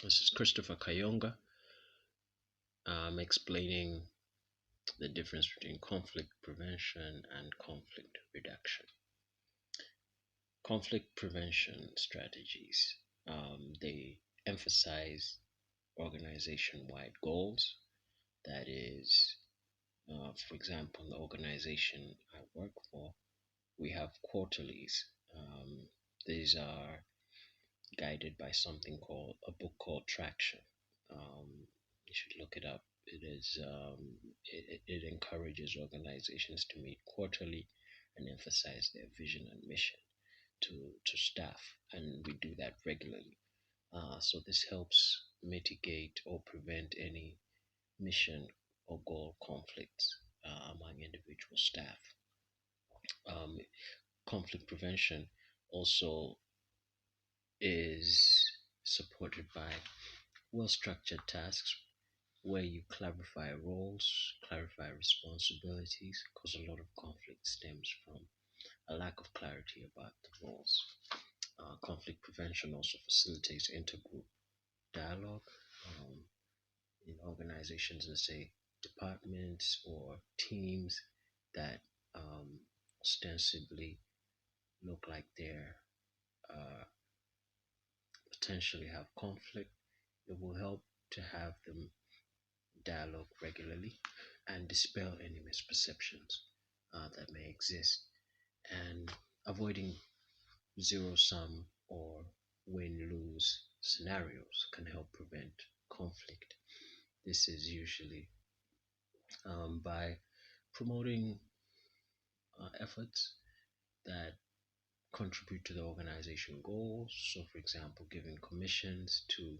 This is Christopher Kayonga. I'm explaining the difference between conflict prevention and conflict reduction. Conflict prevention strategies, they emphasize organization-wide goals. That is, for example, the organization I work for, we have quarterlies. These are guided by something called a book called Traction. You should look it up. It encourages organizations to meet quarterly and emphasize their vision and mission to staff, and we do that regularly. So this helps mitigate or prevent any mission or goal conflicts among individual staff. Um, Conflict prevention also is supported by well structured tasks where you clarify roles, clarify responsibilities, because a lot of conflict stems from a lack of clarity about the roles. Conflict prevention also facilitates intergroup dialogue in organizations, let's say departments or teams that ostensibly look like they're uh, potentially have conflict. It will help to have them dialogue regularly and dispel any misperceptions that may exist, and avoiding zero sum or win lose scenarios can help prevent conflict. This is usually by promoting efforts that contribute to the organization goals. So, for example, giving commissions to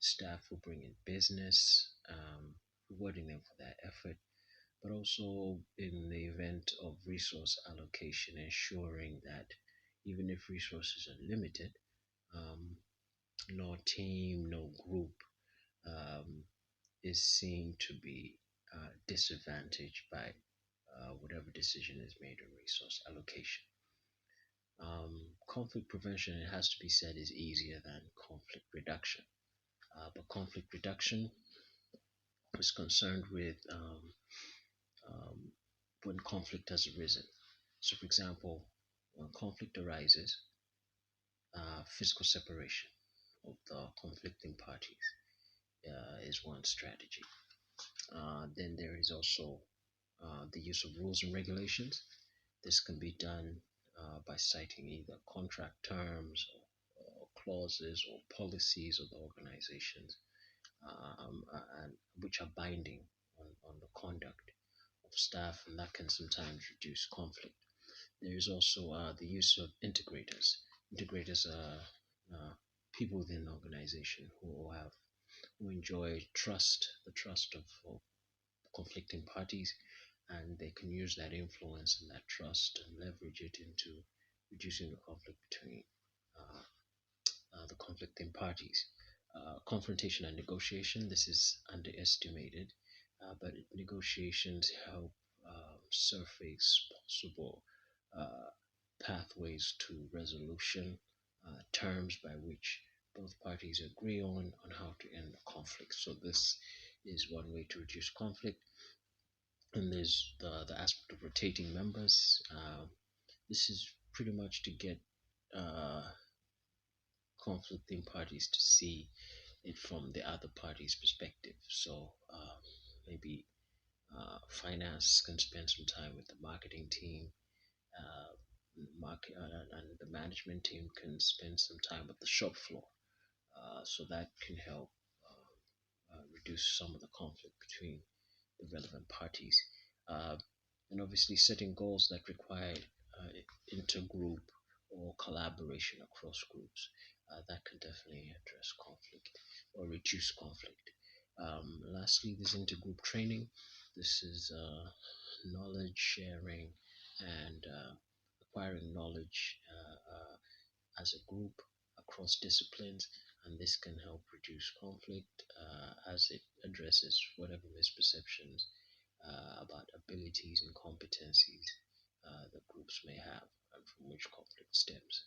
staff who bring in business, rewarding them for that effort, but also in the event of resource allocation, ensuring that even if resources are limited, um, no team, no group um, is seen to be disadvantaged by whatever decision is made on resource allocation. Conflict prevention, it has to be said, is easier than conflict reduction. But conflict reduction is concerned with when conflict has arisen. So, for example, when conflict arises, physical separation of the conflicting parties is one strategy. Then there is also the use of rules and regulations. This can be done by citing either contract terms or clauses or policies of the organizations, and which are binding on the conduct of staff, and that can sometimes reduce conflict. There is also the use of integrators. Integrators are people within the organization who enjoy the trust of conflicting parties, and they can use that influence and that trust and leverage it into reducing the conflict between the conflicting parties. Confrontation and negotiation, this is underestimated, but negotiations help surface possible uh, pathways to resolution, terms by which both parties agree on how to end the conflict. So this is one way to reduce conflict. And there's the aspect of rotating members. This is pretty much to get uh, conflicting parties to see it from the other party's perspective. So maybe finance can spend some time with the marketing team, uh, and the management team can spend some time with the shop floor. So that can help reduce some of the conflict between the relevant parties. Uh, and obviously, setting goals that require intergroup or collaboration across groups, that can definitely address conflict or reduce conflict. Lastly, there's intergroup training. This is knowledge sharing and acquiring knowledge as a group across disciplines, and this can help reduce conflict as it addresses whatever misperceptions about abilities and competencies that groups may have and from which conflict stems.